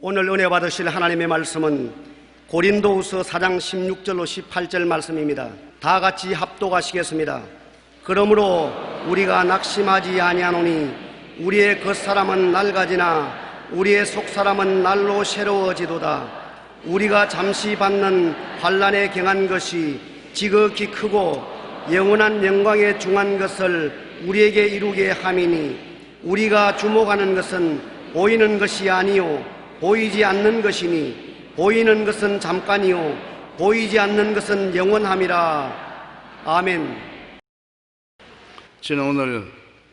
오늘 은혜 받으실 하나님의 말씀은 고린도후서 4장 16절로 18절 말씀입니다. 다 같이 합독하시겠습니다. 그러므로 우리가 낙심하지 아니하노니 우리의 겉사람은 낡아지나 우리의 속사람은 날로 새로워지도다. 우리가 잠시 받는 환난에 경한 것이 지극히 크고 영원한 영광에 중한 것을 우리에게 이루게 함이니 우리가 주목하는 것은 보이는 것이 아니요 보이지 않는 것이니 보이는 것은 잠깐이요 보이지 않는 것은 영원함이라. 아멘. 저는 오늘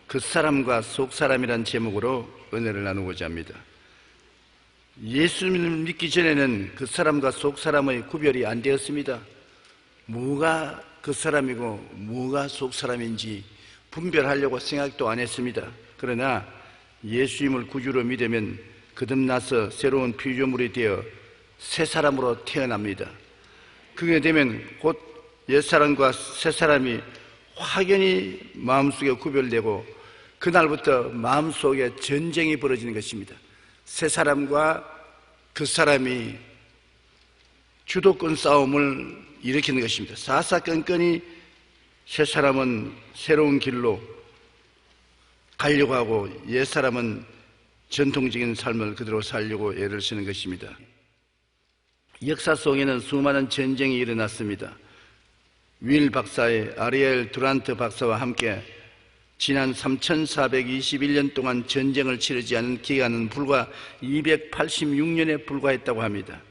겉사람과 속사람이란 제목으로 은혜를 나누고자 합니다. 예수님을 믿기 전에는 겉사람과 속사람의 구별이 안 되었습니다. 뭐가 겉사람이고 뭐가 속사람인지 분별하려고 생각도 안 했습니다. 그러나 예수님을 구주로 믿으면 거듭나서 새로운 피조물이 되어 새 사람으로 태어납니다. 그게 되면 곧 옛사람과 새사람이 확연히 마음속에 구별되고 그날부터 마음속에 전쟁이 벌어지는 것입니다. 새사람과 겉사람이 주도권 싸움을 일으키는 것입니다. 사사건건이 새사람은 새로운 길로 가려고 하고 옛사람은 전통적인 삶을 그대로 살려고 애를 쓰는 것입니다. 역사 속에는 수많은 전쟁이 일어났습니다. 윌 박사의 아리엘 두란트 박사와 함께 지난 3421년 동안 전쟁을 치르지 않은 기간은 불과 286년에 불과했다고 합니다.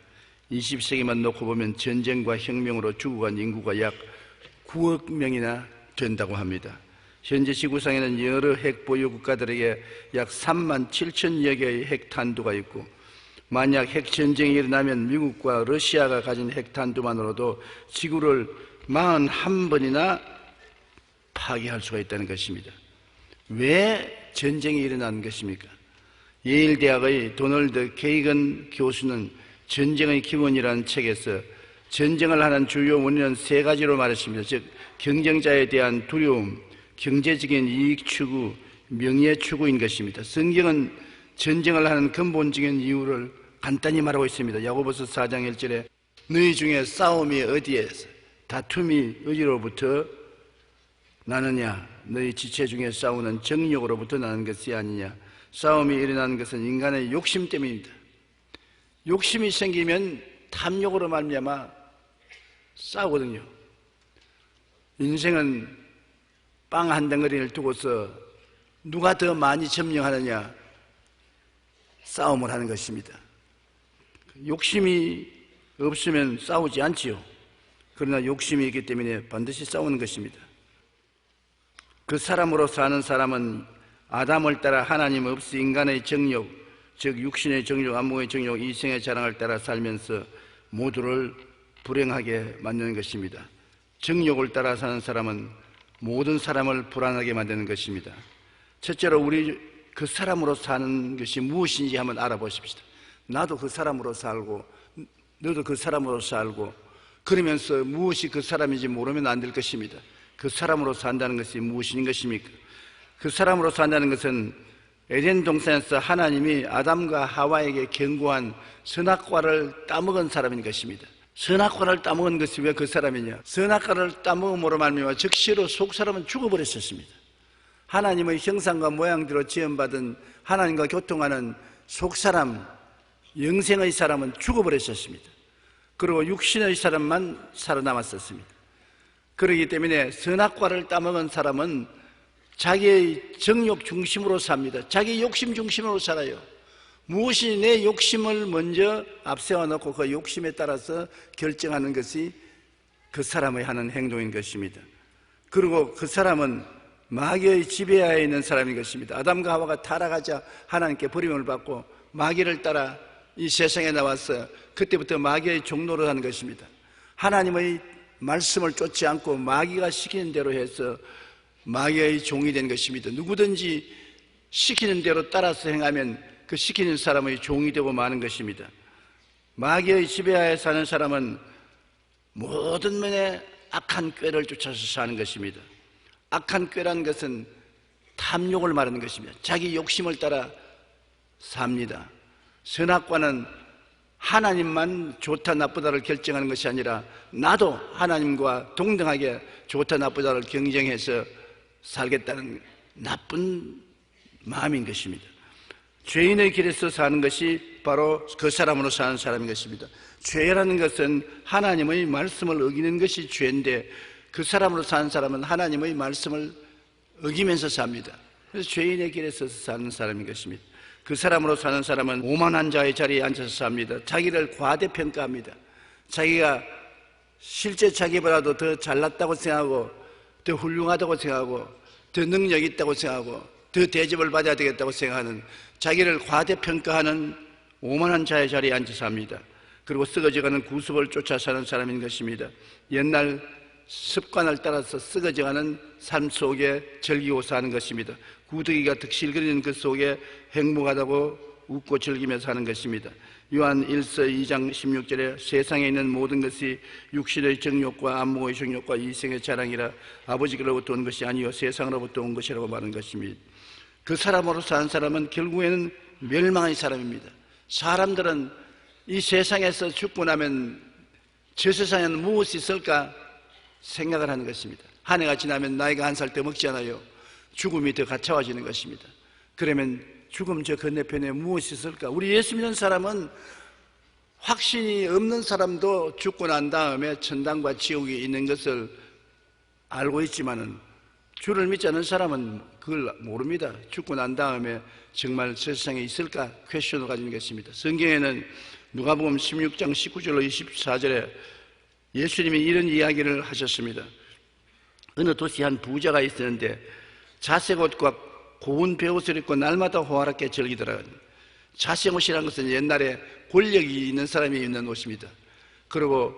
20세기만 놓고 보면 전쟁과 혁명으로 죽어간 인구가 약 9억 명이나 된다고 합니다. 현재 지구상에는 여러 핵 보유 국가들에게 약 3만 7천여 개의 핵탄두가 있고 만약 핵전쟁이 일어나면 미국과 러시아가 가진 핵탄두만으로도 지구를 41번이나 파괴할 수가 있다는 것입니다. 왜 전쟁이 일어나는 것입니까? 예일 대학의 도널드 케이건 교수는 전쟁의 기원이라는 책에서 전쟁을 하는 주요 원인은 세 가지로 말했습니다. 즉 경쟁자에 대한 두려움, 경제적인 이익 추구, 명예 추구인 것입니다. 성경은 전쟁을 하는 근본적인 이유를 간단히 말하고 있습니다. 야고보서 4장 1절에 너희 중에 싸움이 어디에서 다툼이 어디로부터 나느냐? 너희 지체 중에 싸우는 정욕으로부터 나는 것이 아니냐? 싸움이 일어나는 것은 인간의 욕심 때문입니다. 욕심이 생기면 탐욕으로 말미암아 싸우거든요. 인생은 빵 한 덩어리를 두고서 누가 더 많이 점령하느냐 싸움을 하는 것입니다. 욕심이 없으면 싸우지 않지요. 그러나 욕심이 있기 때문에 반드시 싸우는 것입니다. 그 사람으로 사는 사람은 아담을 따라 하나님 없이 인간의 정욕, 즉 육신의 정욕, 안목의 정욕, 이생의 자랑을 따라 살면서 모두를 불행하게 만드는 것입니다. 정욕을 따라 사는 사람은 모든 사람을 불안하게 만드는 것입니다. 첫째로 우리 그 사람으로 사는 것이 무엇인지 한번 알아보십시다. 나도 그 사람으로 살고 너도 그 사람으로 살고 그러면서 무엇이 그 사람인지 모르면 안 될 것입니다. 그 사람으로 산다는 것이 무엇인 것입니까? 그 사람으로 산다는 것은 에덴 동산에서 하나님이 아담과 하와에게 경고한 선악과를 따먹은 사람인 것입니다. 선악과를 따먹은 것이 왜 그 사람이냐? 선악과를 따먹음으로 말미암아 즉시로 속사람은 죽어버렸었습니다. 하나님의 형상과 모양대로 지음받은 하나님과 교통하는 속사람, 영생의 사람은 죽어버렸었습니다. 그리고 육신의 사람만 살아남았었습니다. 그렇기 때문에 선악과를 따먹은 사람은 자기의 정욕 중심으로 삽니다. 자기 욕심 중심으로 살아요. 무엇이 내 욕심을 먼저 앞세워 놓고 그 욕심에 따라서 결정하는 것이 그 사람의 하는 행동인 것입니다. 그리고 그 사람은 마귀의 지배하에 있는 사람인 것입니다. 아담과 하와가 타락하자 하나님께 버림을 받고 마귀를 따라 이 세상에 나와서 그때부터 마귀의 종노릇 하는 것입니다. 하나님의 말씀을 쫓지 않고 마귀가 시키는 대로 해서 마귀의 종이 된 것입니다. 누구든지 시키는 대로 따라서 행하면 그 시키는 사람의 종이 되고 마는 것입니다. 마귀의 지배하에 사는 사람은 모든 면에 악한 꾀를 쫓아서 사는 것입니다. 악한 꾀란 것은 탐욕을 말하는 것입니다. 자기 욕심을 따라 삽니다. 선악과는 하나님만 좋다 나쁘다를 결정하는 것이 아니라 나도 하나님과 동등하게 좋다 나쁘다를 경쟁해서 살겠다는 나쁜 마음인 것입니다. 죄인의 길에서 사는 것이 바로 그 사람으로 사는 사람인 것입니다. 죄라는 것은 하나님의 말씀을 어기는 것이 죄인데 그 사람으로 사는 사람은 하나님의 말씀을 어기면서 삽니다. 그래서 죄인의 길에서 사는 사람인 것입니다. 그 사람으로 사는 사람은 오만한 자의 자리에 앉아서 삽니다. 자기를 과대평가합니다. 자기가 실제 자기보다도 더 잘났다고 생각하고 더 훌륭하다고 생각하고 더 능력이 있다고 생각하고 더 대접을 받아야 되겠다고 생각하는 자기를 과대평가하는 오만한 자의 자리에 앉아서 삽니다. 그리고 썩어져가는 구습을 쫓아 사는 사람인 것입니다. 옛날 습관을 따라서 썩어져가는 삶 속에 즐기고 사는 것입니다. 구더기가 득실거리는 그 속에 행복하다고 웃고 즐기며 사는 것입니다. 요한 1서 2장 16절에 세상에 있는 모든 것이 육신의 정욕과 안목의 정욕과 이생의 자랑이라 아버지께로부터 온 것이 아니요 세상으로부터 온 것이라고 말하는 것입니다. 그 사람으로 사는 사람은 결국에는 멸망의 사람입니다. 사람들은 이 세상에서 죽고 나면 저 세상에는 무엇이 있을까 생각을 하는 것입니다. 한 해가 지나면 나이가 1살 더 먹잖아요. 죽음이 더 가차워지는 것입니다. 그러면 죽음 저 건너편에 무엇이 있을까? 우리 예수 믿는 사람은 확신이 없는 사람도 죽고 난 다음에 천당과 지옥이 있는 것을 알고 있지만은 주를 믿지 않는 사람은 그걸 모릅니다. 죽고 난 다음에 정말 세상에 있을까? 퀘션을 가진 것입니다. 성경에는 누가복음 16장 19절로 24절에 예수님이 이런 이야기를 하셨습니다. 어느 도시에 한 부자가 있었는데 자색 옷과 고운 베옷을 입고 날마다 호화롭게 즐기더라. 자색 옷이라는 것은 옛날에 권력이 있는 사람이 입는 옷입니다. 그리고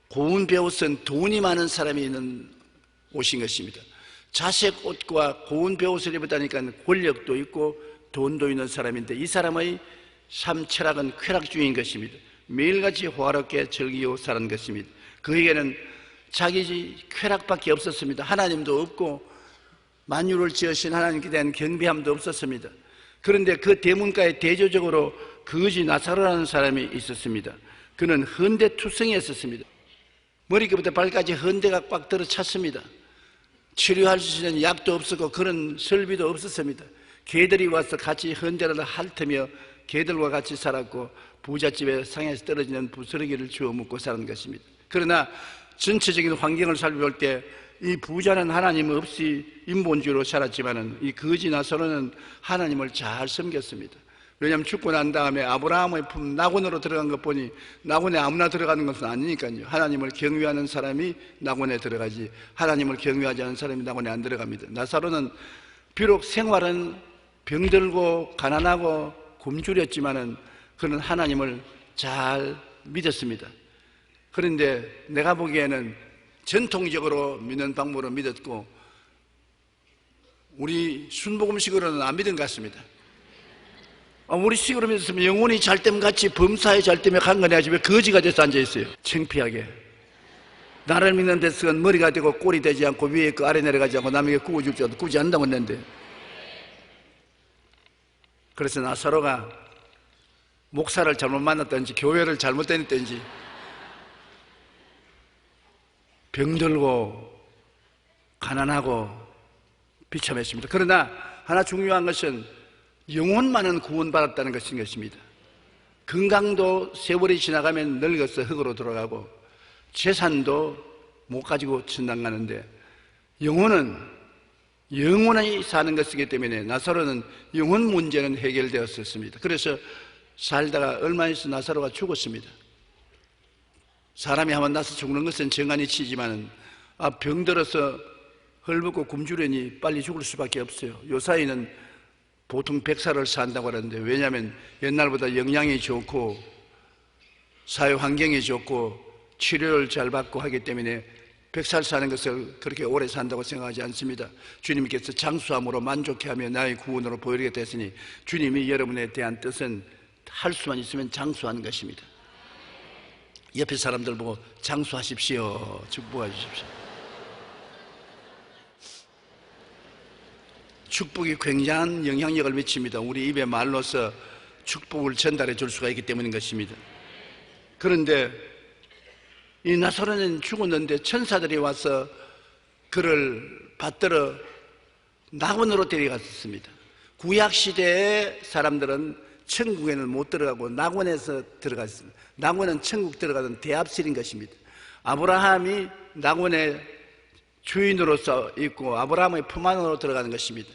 고운 베옷은 돈이 많은 사람이 입는 옷인 것입니다. 자색 옷과 고운 베옷을 입었다니까 권력도 있고 돈도 있는 사람인데 이 사람의 삶 철학은 쾌락주의인 것입니다. 매일같이 호화롭게 즐기고 사는 것입니다. 그에게는 자기 쾌락밖에 없었습니다. 하나님도 없고 만유를 지으신 하나님께 대한 경배함도 없었습니다. 그런데 그 대문가에 대조적으로 거지 나사로라는 사람이 있었습니다. 그는 헌대투성이었습니다. 머리끝부터 발까지 헌대가 꽉 들어 찼습니다. 치료할 수 있는 약도 없었고 그런 설비도 없었습니다. 개들이 와서 같이 헌대를 핥으며 개들과 같이 살았고 부잣집에 상에서 떨어지는 부스러기를 주워 먹고 사는 것입니다. 그러나 전체적인 환경을 살펴볼 때 이 부자는 하나님 없이 인본주의로 살았지만은 이 거지 나사로는 하나님을 잘 섬겼습니다. 왜냐하면 죽고 난 다음에 아브라함의 품 낙원으로 들어간 것 보니 낙원에 아무나 들어가는 것은 아니니까요. 하나님을 경외하는 사람이 낙원에 들어가지 하나님을 경외하지 않는 사람이 낙원에 안 들어갑니다. 나사로는 비록 생활은 병들고 가난하고 굶주렸지만은 그는 하나님을 잘 믿었습니다. 그런데 내가 보기에는 전통적으로 믿는 방법으로 믿었고 우리 순복음식으로는 안 믿은 것 같습니다. 우리 식으로 믿었으면 영혼이 잘 때면 같이 범사에 잘 때면 간 거냐 집에 거지가 돼서 앉아있어요. 창피하게 나를 믿는 데서는 머리가 되고 꼴이 되지 않고 위에 그 아래 내려가지 않고 남에게 구워줄 줄 알아도 구지 않는다고 했는데 그래서 나사로가 목사를 잘못 만났든지 교회를 잘못 다녔든지 병들고 가난하고 비참했습니다. 그러나 하나 중요한 것은 영혼만은 구원받았다는 것입니다. 건강도 세월이 지나가면 늙어서 흙으로 돌아가고 재산도 못 가지고 천당 가는데 영혼은 영원히 사는 것이기 때문에 나사로는 영혼 문제는 해결되었었습니다. 그래서 살다가 얼마 있어 나사로가 죽었습니다. 사람이 한번 나서 죽는 것은 정한이 치지만 병들어서 헐벗고 굶주려니 빨리 죽을 수밖에 없어요. 요 사이는 보통 100살을 산다고 하는데 왜냐하면 옛날보다 영양이 좋고 사회 환경이 좋고 치료를 잘 받고 하기 때문에 100살 사는 것을 그렇게 오래 산다고 생각하지 않습니다. 주님께서 장수함으로 만족해하며 나의 구원으로 보이게 했으니 주님이 여러분에 대한 뜻은 할 수만 있으면 장수하는 것입니다. 옆에 사람들 보고 장수하십시오. 축복해 주십시오. 축복이 굉장한 영향력을 미칩니다. 우리 입의 말로서 축복을 전달해 줄 수가 있기 때문인 것입니다. 그런데 이 나사로는 죽었는데 천사들이 와서 그를 받들어 낙원으로 데려갔습니다. 구약시대의 사람들은 천국에는 못 들어가고 낙원에서 들어갔습니다. 낙원은 천국 들어가던 대합실인 것입니다. 아브라함이 낙원의 주인으로서 있고 아브라함의 품 안으로 들어가는 것입니다.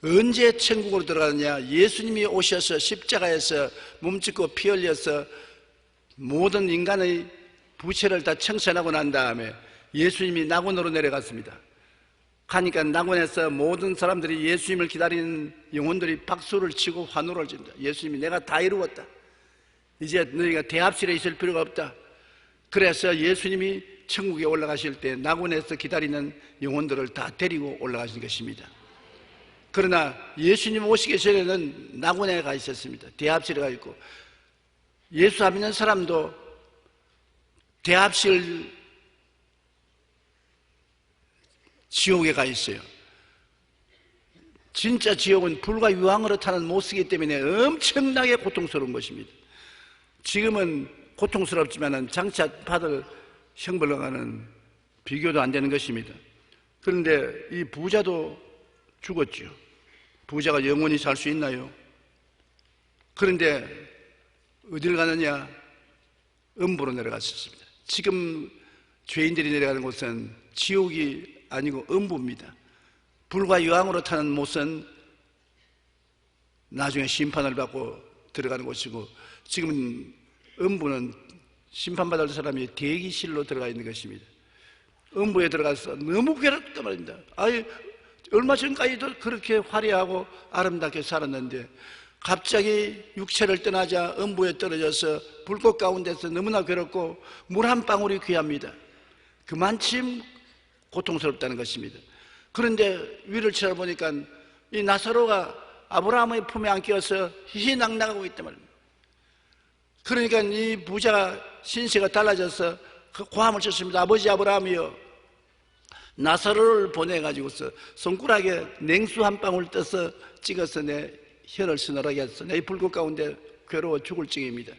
언제 천국으로 들어가느냐? 예수님이 오셔서 십자가에서 몸짓고 피 흘려서 모든 인간의 부채를 다 청산하고 난 다음에 예수님이 낙원으로 내려갔습니다. 가니까 낙원에서 모든 사람들이 예수님을 기다리는 영혼들이 박수를 치고 환호를 진다. 예수님이 내가 다 이루었다. 이제 너희가 대합실에 있을 필요가 없다. 그래서 예수님이 천국에 올라가실 때 낙원에서 기다리는 영혼들을 다 데리고 올라가신 것입니다. 그러나 예수님 오시기 전에는 낙원에 가 있었습니다. 대합실에 가 있고, 예수 안 믿는 사람도 대합실 지옥에 가 있어요. 진짜 지옥은 불과 유황으로 타는 못쓰기 때문에 엄청나게 고통스러운 것입니다. 지금은 고통스럽지만 장차 받을 형벌과는 비교도 안 되는 것입니다. 그런데 이 부자도 죽었죠. 부자가 영원히 살 수 있나요? 그런데 어딜 가느냐? 음부로 내려갔었습니다. 지금 죄인들이 내려가는 곳은 지옥이 아니고 음부입니다. 불과 유황으로 타는 못은 나중에 심판을 받고 들어가는 곳이고, 지금 음부는 심판받을 사람이 대기실로 들어가 있는 것입니다. 음부에 들어가서 너무 괴롭단 말입니다. 아니, 얼마 전까지도 그렇게 화려하고 아름답게 살았는데 갑자기 육체를 떠나자 음부에 떨어져서 불꽃 가운데서 너무나 괴롭고 물 한 방울이 귀합니다. 그만큼 고통스럽다는 것입니다. 그런데 위를 쳐다보니까 이 나사로가 아브라함의 품에 안겨서 희희낙낙하고 있단 말입니다. 그러니까 이 부자가 신세가 달라져서 그 고함을 쳤습니다. 아버지 아브라함이여, 나사로를 보내가지고서 손가락에 냉수 한 방울 떠서 찍어서 내 혀를 서늘하게 해서 내 불꽃 가운데 괴로워 죽을 징입니다.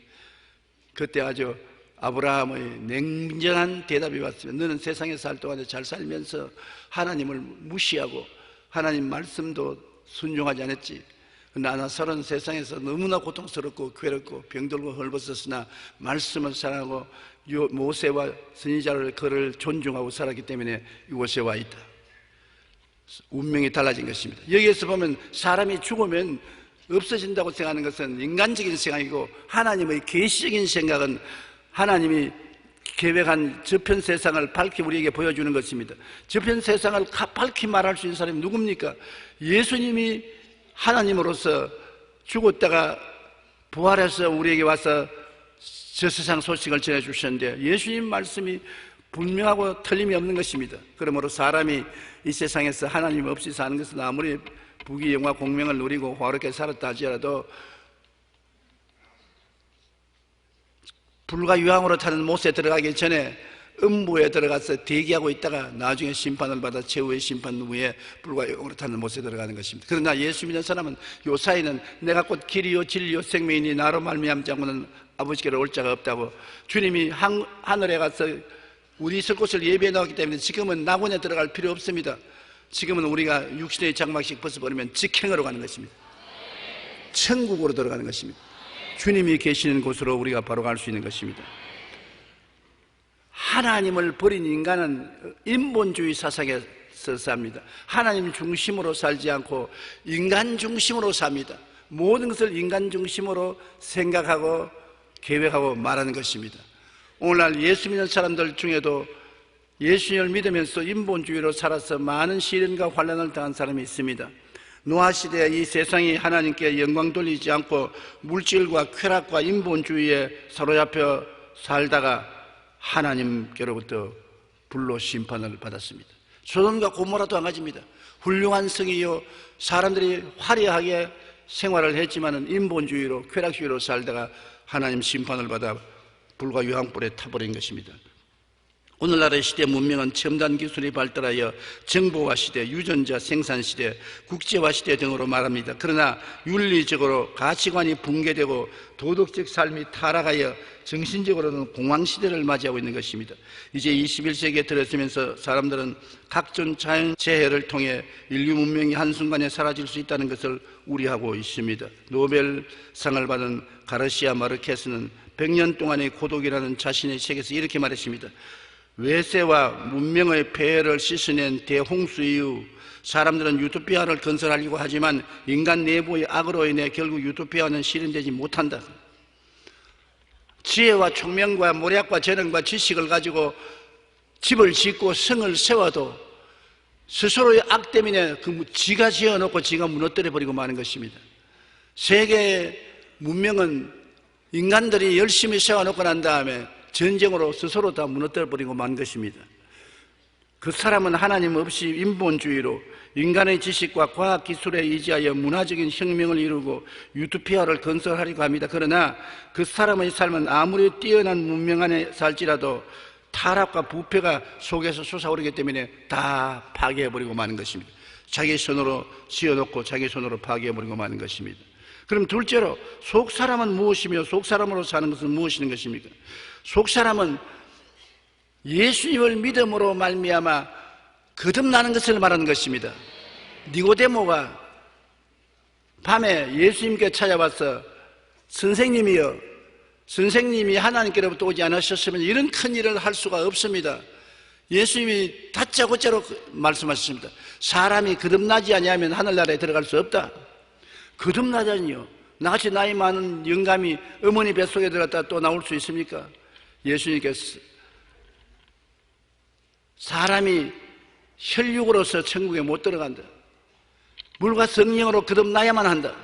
그때 아주 아브라함의 냉정한 대답이 왔습니다. 너는 세상에 살 동안에 잘 살면서 하나님을 무시하고 하나님 말씀도 순종하지 않았지. 나사로는 세상에서 너무나 고통스럽고 괴롭고 병들고 헐벗었으나 말씀을 사랑하고 모세와 선지자를 그를 존중하고 살았기 때문에 이곳에 와 있다. 운명이 달라진 것입니다. 여기에서 보면 사람이 죽으면 없어진다고 생각하는 것은 인간적인 생각이고, 하나님의 계시적인 생각은 하나님이 계획한 저편 세상을 밝히 우리에게 보여주는 것입니다. 저편 세상을 밝히 말할 수 있는 사람이 누굽니까? 예수님이 하나님으로서 죽었다가 부활해서 우리에게 와서 저 세상 소식을 전해주셨는데, 예수님 말씀이 분명하고 틀림이 없는 것입니다. 그러므로 사람이 이 세상에서 하나님 없이 사는 것은 아무리 부귀영화 공명을 누리고 화롭게 살았다 하지라도 불과 유황으로 타는 못에 들어가기 전에 음부에 들어가서 대기하고 있다가 나중에 심판을 받아 최후의 심판 후에 불과 유황으로 타는 못에 들어가는 것입니다. 그러나 예수 믿는 사람은 요 사이는 내가 곧 길이요 진리요 생명이니 나로 말미암지 않고는 아버지께로 올 자가 없다고, 주님이 하늘에 가서 우리 있을 곳을 예비해 놓았기 때문에 지금은 낙원에 들어갈 필요 없습니다. 지금은 우리가 육신의 장막씩 벗어버리면 직행으로 가는 것입니다. 천국으로 들어가는 것입니다. 주님이 계시는 곳으로 우리가 바로 갈 수 있는 것입니다. 하나님을 버린 인간은 인본주의 사상에서 삽니다. 하나님 중심으로 살지 않고 인간 중심으로 삽니다. 모든 것을 인간 중심으로 생각하고 계획하고 말하는 것입니다. 오늘날 예수 믿는 사람들 중에도 예수님을 믿으면서 인본주의로 살아서 많은 시련과 환난을 당한 사람이 있습니다. 노아시대에 이 세상이 하나님께 영광 돌리지 않고 물질과 쾌락과 인본주의에 사로잡혀 살다가 하나님께로부터 불로 심판을 받았습니다. 소돔과 고모라도 마찬가지입니다. 훌륭한 성이요, 사람들이 화려하게 생활을 했지만은 인본주의로 쾌락주의로 살다가 하나님 심판을 받아 불과 유황불에 타버린 것입니다. 오늘날의 시대 문명은 첨단 기술이 발달하여 정보화 시대, 유전자 생산 시대, 국제화 시대 등으로 말합니다. 그러나 윤리적으로 가치관이 붕괴되고 도덕적 삶이 타락하여 정신적으로는 공황 시대를 맞이하고 있는 것입니다. 이제 21세기에 들어서면서 사람들은 각종 자연재해를 통해 인류 문명이 한순간에 사라질 수 있다는 것을 우려하고 있습니다. 노벨상을 받은 가르시아 마르케스는 100년 동안의 고독이라는 자신의 책에서 이렇게 말했습니다. 외세와 문명의 폐해를 씻어낸 대홍수 이후 사람들은 유토피아를 건설하려고 하지만 인간 내부의 악으로 인해 결국 유토피아는 실현되지 못한다. 지혜와 총명과 모략과 재능과 지식을 가지고 집을 짓고 성을 세워도 스스로의 악 때문에 지가 지어놓고 지가 무너뜨려버리고 마는 것입니다. 세계의 문명은 인간들이 열심히 세워놓고 난 다음에 전쟁으로 스스로 다 무너뜨려버리고 만 것입니다. 그 사람은 하나님 없이 인본주의로 인간의 지식과 과학기술에 의지하여 문화적인 혁명을 이루고 유토피아를 건설하려고 합니다. 그러나 그 사람의 삶은 아무리 뛰어난 문명 안에 살지라도 타락과 부패가 속에서 솟아오르기 때문에 다 파괴해버리고 마는 것입니다. 자기 손으로 지어놓고 자기 손으로 파괴해버리고 마는 것입니다. 그럼 둘째로 속사람은 무엇이며 속사람으로 사는 것은 무엇인 것입니까? 속사람은 예수님을 믿음으로 말미암아 거듭나는 것을 말하는 것입니다. 니고데모가 밤에 예수님께 찾아와서 선생님이여, 선생님이 하나님께로부터 오지 않으셨으면 이런 큰 일을 할 수가 없습니다. 예수님이 다짜고짜로 말씀하셨습니다. 사람이 거듭나지 아니하면 하늘나라에 들어갈 수 없다. 거듭나자니요, 나같이 나이 많은 영감이 어머니 뱃속에 들어갔다 또 나올 수 있습니까? 예수님께서 사람이 혈육으로서 천국에 못 들어간다. 물과 성령으로 거듭나야만 한다.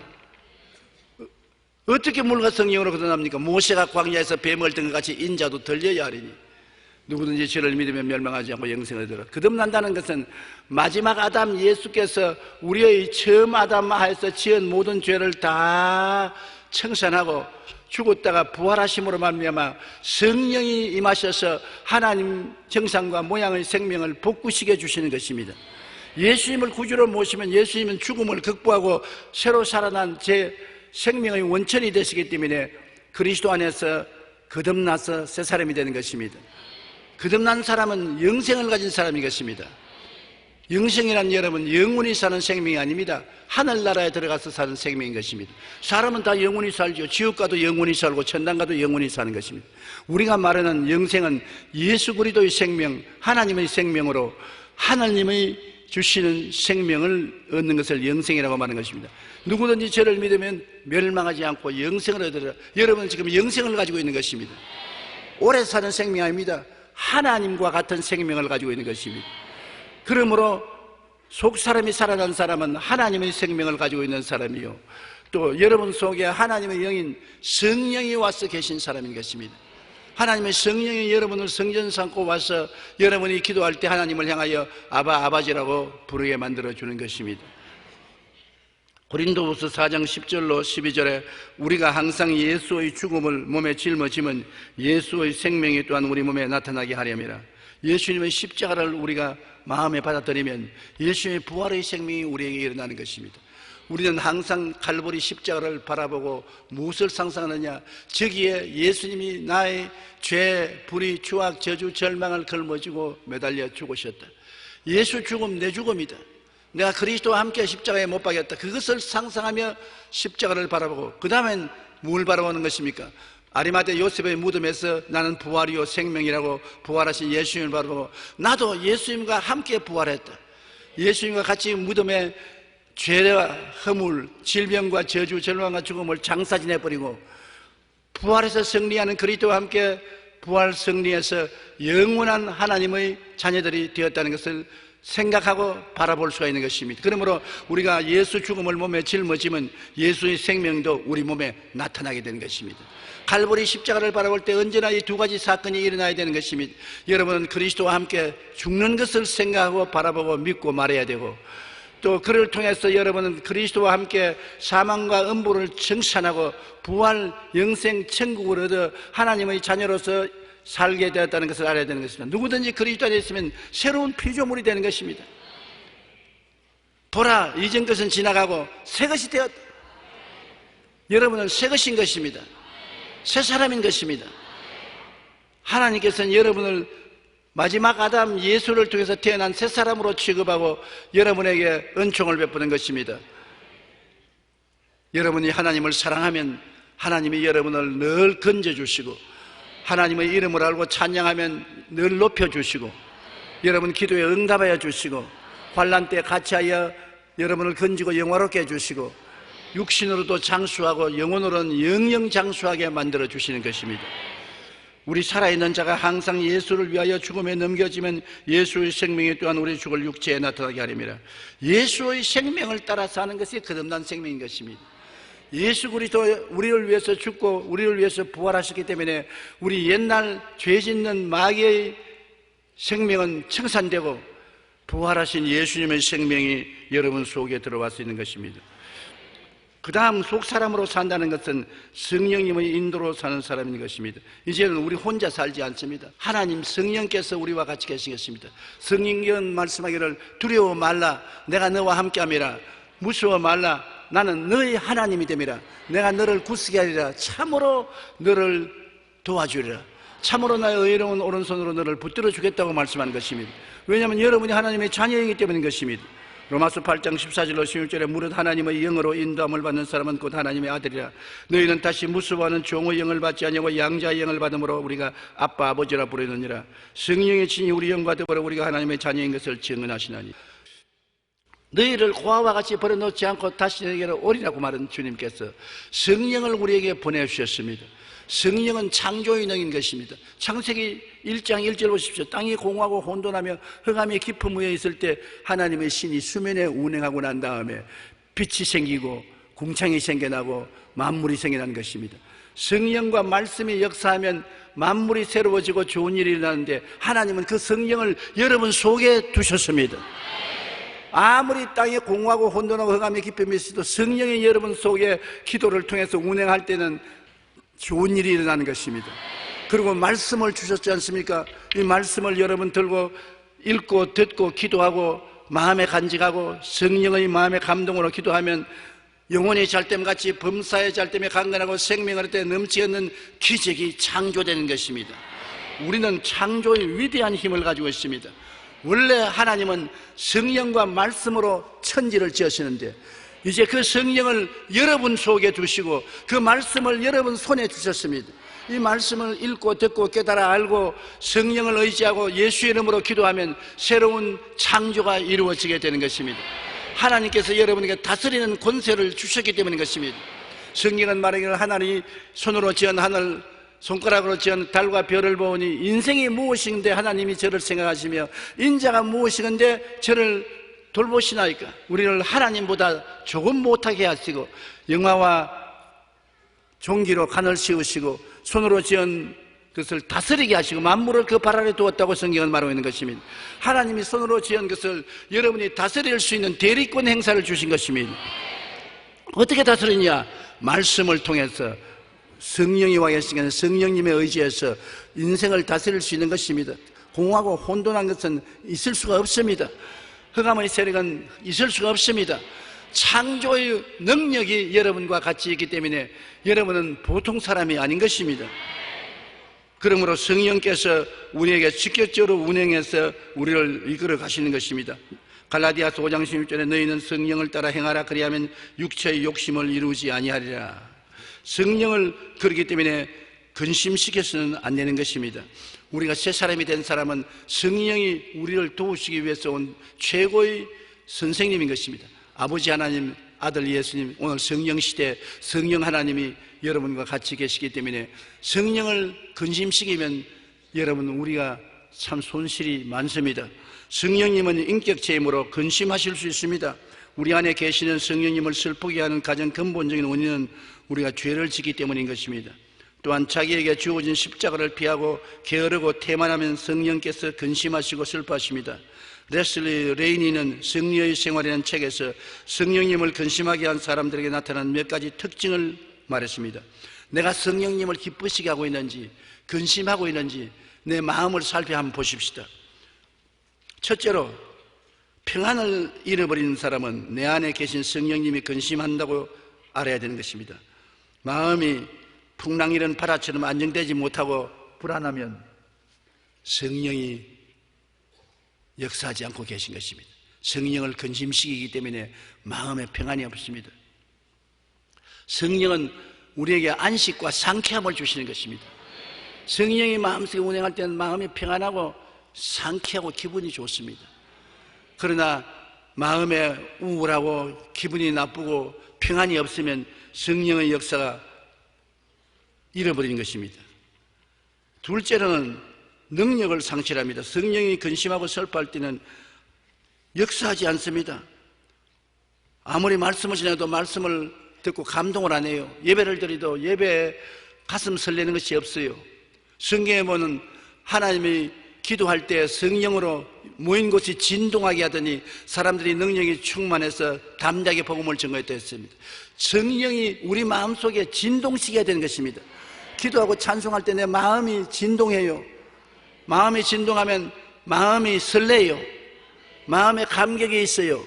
어떻게 물과 성령으로 거듭납니까? 모세가 광야에서 뱀을 든 것 같이 인자도 들려야 하리니 누구든지 저를 믿으면 멸망하지 않고 영생을 얻으라. 거듭난다는 것은 마지막 아담 예수께서 우리의 처음 아담하에서 지은 모든 죄를 다 청산하고 죽었다가 부활하심으로 말미암아 성령이 임하셔서 하나님 형상과 모양의 생명을 복구시켜 주시는 것입니다. 예수님을 구주로 모시면 예수님은 죽음을 극복하고 새로 살아난 제 생명의 원천이 되시기 때문에 그리스도 안에서 거듭나서 새 사람이 되는 것입니다. 거듭난 사람은 영생을 가진 사람이 것입니다. 영생이란 여러분 영원히 사는 생명이 아닙니다. 하늘나라에 들어가서 사는 생명인 것입니다. 사람은 다 영원히 살죠. 지옥가도 영원히 살고 천당가도 영원히 사는 것입니다. 우리가 말하는 영생은 예수 그리스도의 생명, 하나님의 생명으로 하나님의 주시는 생명을 얻는 것을 영생이라고 말하는 것입니다. 누구든지 저를 믿으면 멸망하지 않고 영생을 얻으라. 여러분은 지금 영생을 가지고 있는 것입니다. 오래 사는 생명이 아닙니다. 하나님과 같은 생명을 가지고 있는 것입니다. 그러므로 속사람이 살아난 사람은 하나님의 생명을 가지고 있는 사람이요, 또 여러분 속에 하나님의 영인 성령이 와서 계신 사람인 것입니다. 하나님의 성령이 여러분을 성전 삼고 와서 여러분이 기도할 때 하나님을 향하여 아바 아버지라고 부르게 만들어주는 것입니다. 고린도후서 4장 10절로 12절에 우리가 항상 예수의 죽음을 몸에 짊어지면 예수의 생명이 또한 우리 몸에 나타나게 하려니라. 예수님의 십자가를 우리가 마음에 받아들이면 예수님의 부활의 생명이 우리에게 일어나는 것입니다. 우리는 항상 갈보리 십자가를 바라보고 무엇을 상상하느냐? 저기에 예수님이 나의 죄, 불의, 추악, 저주, 절망을 걸머지고 매달려 죽으셨다. 예수 죽음 내 죽음이다. 내가 그리스도와 함께 십자가에 못 박였다. 그것을 상상하며 십자가를 바라보고 그 다음엔 뭘 바라보는 것입니까? 아리마대 요셉의 무덤에서 나는 부활이요 생명이라고 부활하신 예수님을 바라보고 나도 예수님과 함께 부활했다. 예수님과 같이 무덤에 죄와 허물, 질병과 저주, 절망과 죽음을 장사지내버리고 부활해서 승리하는 그리스도와 함께 부활 승리해서 영원한 하나님의 자녀들이 되었다는 것을 생각하고 바라볼 수가 있는 것입니다. 그러므로 우리가 예수 죽음을 몸에 짊어지면 예수의 생명도 우리 몸에 나타나게 되는 것입니다. 갈보리 십자가를 바라볼 때 언제나 이 두 가지 사건이 일어나야 되는 것입니다. 여러분은 그리스도와 함께 죽는 것을 생각하고 바라보고 믿고 말해야 되고, 또 그를 통해서 여러분은 그리스도와 함께 사망과 음부를 청산하고 부활, 영생, 천국을 얻어 하나님의 자녀로서 살게 되었다는 것을 알아야 되는 것입니다. 누구든지 그리스도 안에 있으면 새로운 피조물이 되는 것입니다. 보라, 이전 것은 지나가고 새 것이 되었다. 여러분은 새 것인 것입니다. 새 사람인 것입니다. 하나님께서는 여러분을 마지막 아담 예수를 통해서 태어난 새 사람으로 취급하고 여러분에게 은총을 베푸는 것입니다. 여러분이 하나님을 사랑하면 하나님이 여러분을 늘 건져주시고, 하나님의 이름을 알고 찬양하면 늘 높여주시고, 여러분 기도에 응답하여 주시고, 환난 때 같이하여 여러분을 건지고 영화롭게 해주시고, 육신으로도 장수하고 영혼으로는 영영장수하게 만들어 주시는 것입니다. 우리 살아있는 자가 항상 예수를 위하여 죽음에 넘겨지면 예수의 생명이 또한 우리 죽을 육체에 나타나게 하림이라. 예수의 생명을 따라 사는 것이 거듭난 생명인 것입니다. 예수 그리스도 우리를 위해서 죽고 우리를 위해서 부활하셨기 때문에 우리 옛날 죄 짓는 마귀의 생명은 청산되고 부활하신 예수님의 생명이 여러분 속에 들어갈 수 있는 것입니다. 그 다음 속사람으로 산다는 것은 성령님의 인도로 사는 사람인 것입니다. 이제는 우리 혼자 살지 않습니다. 하나님 성령께서 우리와 같이 계시겠습니다. 성령은 말씀하기를 두려워 말라, 내가 너와 함께함이라. 무서워 말라, 나는 너의 하나님이 됨이라. 내가 너를 굳세게 하리라. 참으로 너를 도와주리라. 참으로 나의 의로운 오른손으로 너를 붙들어 주겠다고 말씀하는 것입니다. 왜냐하면 여러분이 하나님의 자녀이기 때문인 것입니다. 로마서 8장 14절로 16절에 무릇 하나님의 영으로 인도함을 받는 사람은 곧 하나님의 아들이라. 너희는 다시 무수하는 종의 영을 받지 아니하고 양자의 영을 받음으로 우리가 아빠 아버지라 부르느니라. 성령의 친히 우리 영과 더불어 우리가 하나님의 자녀인 것을 증언하시나니. 너희를 고아와 같이 버려놓지 않고 다시 너희에게로 오리라고 말한 주님께서 성령을 우리에게 보내주셨습니다. 성령은 창조의 능인 것입니다. 창세기 1장 1절 보십시오. 땅이 공하고 혼돈하며 흑암의 깊음 위에 있을 때 하나님의 신이 수면에 운행하고 난 다음에 빛이 생기고 궁창이 생겨나고 만물이 생겨난 것입니다. 성령과 말씀이 역사하면 만물이 새로워지고 좋은 일이 일어나는데 하나님은 그 성령을 여러분 속에 두셨습니다. 아무리 땅이 공하고 혼돈하고 흑암의 깊음이 있어도 성령이 여러분 속에 기도를 통해서 운행할 때는 좋은 일이 일어나는 것입니다. 그리고 말씀을 주셨지 않습니까? 이 말씀을 여러분 들고 읽고 듣고 기도하고 마음에 간직하고 성령의 마음의 감동으로 기도하면 영혼이 잘됨같이 범사의 잘됨에 강건하고 생명을 얻을 때 넘치는 기적이 창조되는 것입니다. 우리는 창조의 위대한 힘을 가지고 있습니다. 원래 하나님은 성령과 말씀으로 천지를 지으시는데 이제 그 성령을 여러분 속에 두시고 그 말씀을 여러분 손에 주셨습니다. 이 말씀을 읽고 듣고 깨달아 알고 성령을 의지하고 예수의 이름으로 기도하면 새로운 창조가 이루어지게 되는 것입니다. 하나님께서 여러분에게 다스리는 권세를 주셨기 때문인 것입니다. 성경은 말하기를 하나님이 손으로 지은 하늘, 손가락으로 지은 달과 별을 보니 인생이 무엇인데 하나님이 저를 생각하시며 인자가 무엇인데 저를 돌보시나이까. 우리를 하나님보다 조금 못하게 하시고 영화와 종기로 간을 씌우시고 손으로 지은 것을 다스리게 하시고 만물을 그 발 아래 두었다고 성경은 말하고 있는 것입니다. 하나님이 손으로 지은 것을 여러분이 다스릴 수 있는 대리권 행사를 주신 것입니다. 어떻게 다스리냐? 말씀을 통해서 성령이 와 계시니까 성령님의 의지에서 인생을 다스릴 수 있는 것입니다. 공하고 혼돈한 것은 있을 수가 없습니다. 흑암의 세력은 있을 수가 없습니다. 창조의 능력이 여러분과 같이 있기 때문에 여러분은 보통 사람이 아닌 것입니다. 그러므로 성령께서 우리에게 직접적으로 운행해서 우리를 이끌어 가시는 것입니다. 갈라디아서 5장 16절에 너희는 성령을 따라 행하라 그리하면 육체의 욕심을 이루지 아니하리라. 성령을 그렇기 때문에 근심시켜서는 안 되는 것입니다. 우리가 새 사람이 된 사람은 성령이 우리를 도우시기 위해서 온 최고의 선생님인 것입니다. 아버지 하나님, 아들 예수님, 오늘 성령 시대 성령 하나님이 여러분과 같이 계시기 때문에 성령을 근심시키면 여러분 우리가 참 손실이 많습니다. 성령님은 인격체 힘으로 근심하실 수 있습니다. 우리 안에 계시는 성령님을 슬프게 하는 가장 근본적인 원인은 우리가 죄를 짓기 때문인 것입니다. 또한 자기에게 주어진 십자가를 피하고 게으르고 태만하면 성령께서 근심하시고 슬퍼하십니다. 레슬리 레이니는 성령의 생활이라는 책에서 성령님을 근심하게 한 사람들에게 나타난 몇 가지 특징을 말했습니다. 내가 성령님을 기쁘시게 하고 있는지, 근심하고 있는지 내 마음을 살펴 한번 보십시다. 첫째로, 평안을 잃어버리는 사람은 내 안에 계신 성령님이 근심한다고 알아야 되는 것입니다. 마음이 풍랑이는 바다처럼 안정되지 못하고 불안하면 성령이 역사하지 않고 계신 것입니다. 성령을 근심시키기 때문에 마음에 평안이 없습니다. 성령은 우리에게 안식과 상쾌함을 주시는 것입니다. 성령이 마음속에 운행할 때는 마음이 평안하고 상쾌하고 기분이 좋습니다. 그러나 마음에 우울하고 기분이 나쁘고 평안이 없으면 성령의 역사가 잃어버리는 것입니다. 둘째로는 능력을 상실합니다. 성령이 근심하고 슬퍼할 때는 역사하지 않습니다. 아무리 말씀을 전해도 말씀을 듣고 감동을 안 해요. 예배를 드려도 예배에 가슴 설레는 것이 없어요. 성경에 보면 하나님이 기도할 때 성령으로 모인 곳이 진동하게 하더니 사람들이 능력이 충만해서 담대하게 복음을 전거했다 했습니다. 성령이 우리 마음속에 진동시켜야 되는 것입니다. 기도하고 찬송할 때 내 마음이 진동해요. 마음이 진동하면 마음이 설레요. 마음에 감격이 있어요.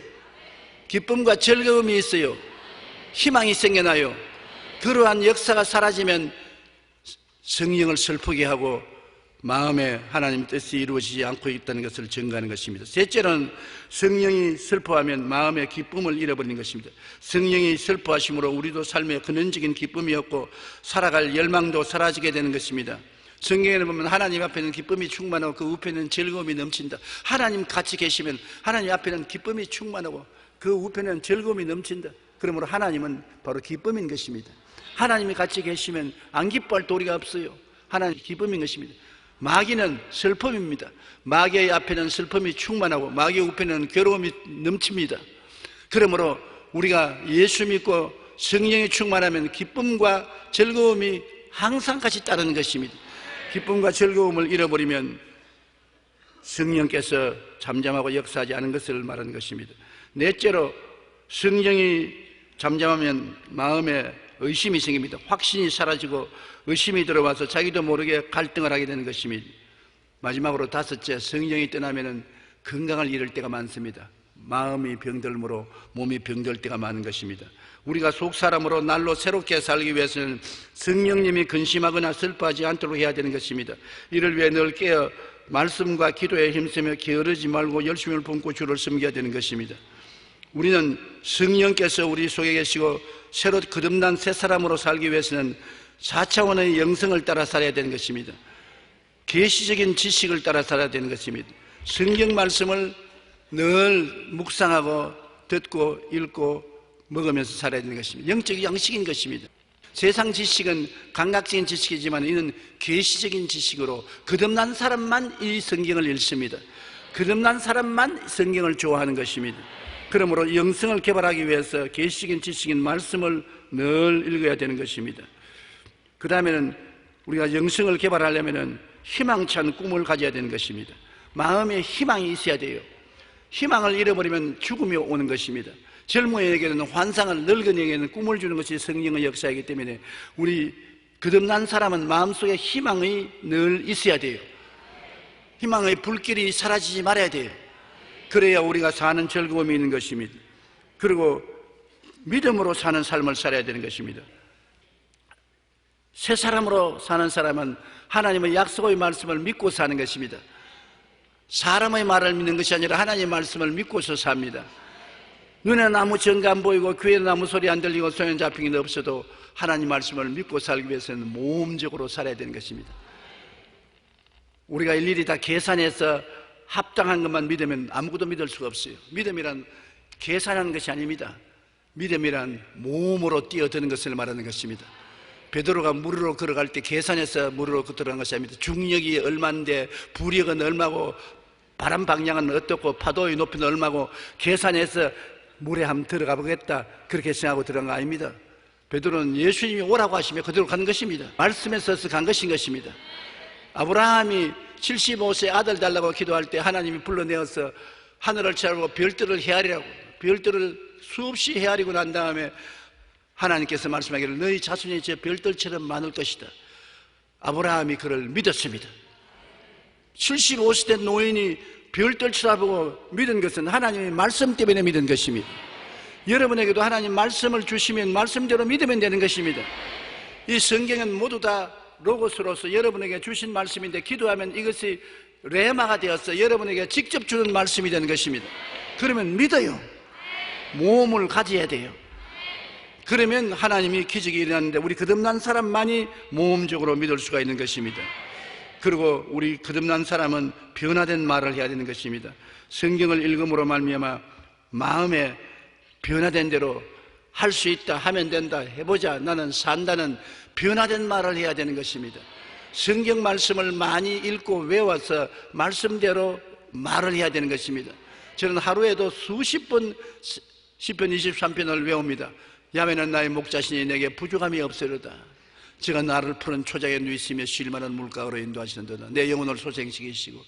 기쁨과 즐거움이 있어요. 희망이 생겨나요. 그러한 역사가 사라지면 성령을 슬프게 하고 마음에 하나님 뜻이 이루어지지 않고 있다는 것을 증거하는 것입니다. 셋째는 성령이 슬퍼하면 마음의 기쁨을 잃어버리는 것입니다. 성령이 슬퍼하심으로 우리도 삶에 근원적인 기쁨이 없고 살아갈 열망도 사라지게 되는 것입니다. 성경에는 보면 하나님 앞에는 기쁨이 충만하고 그 우편에는 즐거움이 넘친다. 하나님 같이 계시면 하나님 앞에는 기쁨이 충만하고 그 우편에는 즐거움이 넘친다. 그러므로 하나님은 바로 기쁨인 것입니다. 하나님이 같이 계시면 안 기뻐할 도리가 없어요. 하나님 기쁨인 것입니다. 마귀는 슬픔입니다. 마귀의 앞에는 슬픔이 충만하고 마귀의 우편에는 괴로움이 넘칩니다. 그러므로 우리가 예수 믿고 성령이 충만하면 기쁨과 즐거움이 항상 같이 따르는 것입니다. 기쁨과 즐거움을 잃어버리면 성령께서 잠잠하고 역사하지 않은 것을 말하는 것입니다. 넷째로, 성령이 잠잠하면 마음에 의심이 생깁니다. 확신이 사라지고 의심이 들어와서 자기도 모르게 갈등을 하게 되는 것입니다. 마지막으로 다섯째, 성령이 떠나면 건강을 잃을 때가 많습니다. 마음이 병들므로 몸이 병들 때가 많은 것입니다. 우리가 속사람으로 날로 새롭게 살기 위해서는 성령님이 근심하거나 슬퍼하지 않도록 해야 되는 것입니다. 이를 위해 늘 깨어 말씀과 기도에 힘쓰며 게으르지 말고 열심을 품고 주를 섬겨야 되는 것입니다. 우리는 성령께서 우리 속에 계시고 새로 거듭난 새 사람으로 살기 위해서는 4차원의 영성을 따라 살아야 되는 것입니다. 계시적인 지식을 따라 살아야 되는 것입니다. 성경 말씀을 늘 묵상하고 듣고 읽고 먹으면서 살아야 되는 것입니다. 영적 양식인 것입니다. 세상 지식은 감각적인 지식이지만 이는 계시적인 지식으로 거듭난 사람만 이 성경을 읽습니다. 거듭난 사람만 성경을 좋아하는 것입니다. 그러므로 영성을 개발하기 위해서 계시적인 지식인 말씀을 늘 읽어야 되는 것입니다. 그 다음에는 우리가 영성을 개발하려면 희망찬 꿈을 가져야 되는 것입니다. 마음에 희망이 있어야 돼요. 희망을 잃어버리면 죽음이 오는 것입니다. 젊은이에게는 환상을, 늙은이에게는 꿈을 주는 것이 성령의 역사이기 때문에 우리 거듭난 사람은 마음속에 희망이 늘 있어야 돼요. 희망의 불길이 사라지지 말아야 돼요. 그래야 우리가 사는 즐거움이 있는 것입니다. 그리고 믿음으로 사는 삶을 살아야 되는 것입니다. 새 사람으로 사는 사람은 하나님의 약속의 말씀을 믿고 사는 것입니다. 사람의 말을 믿는 것이 아니라 하나님의 말씀을 믿고서 삽니다. 눈에는 아무 증거 안 보이고 귀에는 아무 소리 안 들리고 손에 잡힌 게 없어도 하나님 말씀을 믿고 살기 위해서는 모험적으로 살아야 되는 것입니다. 우리가 일일이 다 계산해서 합당한 것만 믿으면 아무것도 믿을 수가 없어요. 믿음이란 계산하는 것이 아닙니다. 믿음이란 모험으로 뛰어드는 것을 말하는 것입니다. 베드로가 물으로 걸어갈 때 계산해서 물으로 들어간 것이 아닙니다. 중력이 얼마인데 부력은 얼마고 바람 방향은 어떻고 파도의 높이는 얼마고 계산해서 물에 한번 들어가 보겠다 그렇게 생각하고 들어간 거 아닙니다. 베드로는 예수님이 오라고 하시며 그대로 간 것입니다. 말씀에 서서 간 것인 것입니다. 아브라함이 75세 아들 달라고 기도할 때 하나님이 불러내어서 하늘을 차고 별들을 헤아리라고, 별들을 수없이 헤아리고 난 다음에 하나님께서 말씀하기를 너희 자손이 저 별들처럼 많을 것이다. 아브라함이 그를 믿었습니다. 75세 된 노인이 별들 쳐다보고 믿은 것은 하나님의 말씀 때문에 믿은 것입니다. 여러분에게도 하나님 말씀을 주시면 말씀대로 믿으면 되는 것입니다. 이 성경은 모두 다 로고스로서 여러분에게 주신 말씀인데, 기도하면 이것이 레마가 되어서 여러분에게 직접 주는 말씀이 되는 것입니다. 그러면 믿어요. 모험을 가져야 돼요. 그러면 하나님이 기적이 일어나는데, 우리 거듭난 사람만이 모험적으로 믿을 수가 있는 것입니다. 그리고 우리 거듭난 사람은 변화된 말을 해야 되는 것입니다. 성경을 읽음으로 말미암아 마음에 변화된 대로 할 수 있다, 하면 된다, 해보자, 나는 산다는 변화된 말을 해야 되는 것입니다. 성경 말씀을 많이 읽고 외워서 말씀대로 말을 해야 되는 것입니다. 저는 하루에도 수십 번 시편 23편을 외웁니다. 야매는 나의 목자시니 내게 부족함이 없으리로다. 제가 나를 푸른 초장에 누이시며 쉴 만한 물가로 인도하시는도다. 내 영혼을 소생시키시고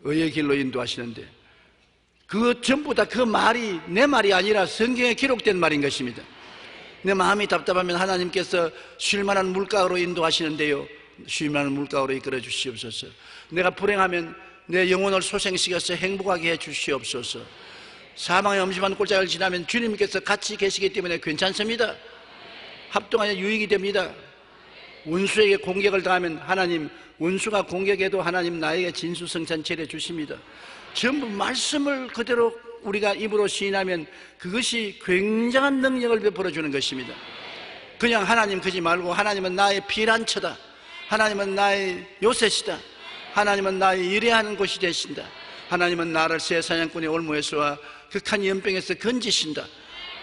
의의 길로 인도하시는데, 그 전부 다 그 말이 내 말이 아니라 성경에 기록된 말인 것입니다. 내 마음이 답답하면 하나님께서 쉴 만한 물가로 인도하시는데요, 쉴 만한 물가로 이끌어 주시옵소서. 내가 불행하면 내 영혼을 소생시켜서 행복하게 해 주시옵소서. 사망의 엄심한 골짜기를 지나면 주님께서 같이 계시기 때문에 괜찮습니다. 합동하여 유익이 됩니다. 원수에게 공격을 당하면 하나님, 원수가 공격해도 하나님 나에게 진수성찬 차려 주십니다. 전부 말씀을 그대로 우리가 입으로 시인하면 그것이 굉장한 능력을 베풀어 주는 것입니다. 그냥 하나님 그러지 말고, 하나님은 나의 피난처다, 하나님은 나의 요새시다, 하나님은 나의 일해하는 곳이 되신다, 하나님은 나를 새 사냥꾼의 올무에서와 극한 연병에서 건지신다.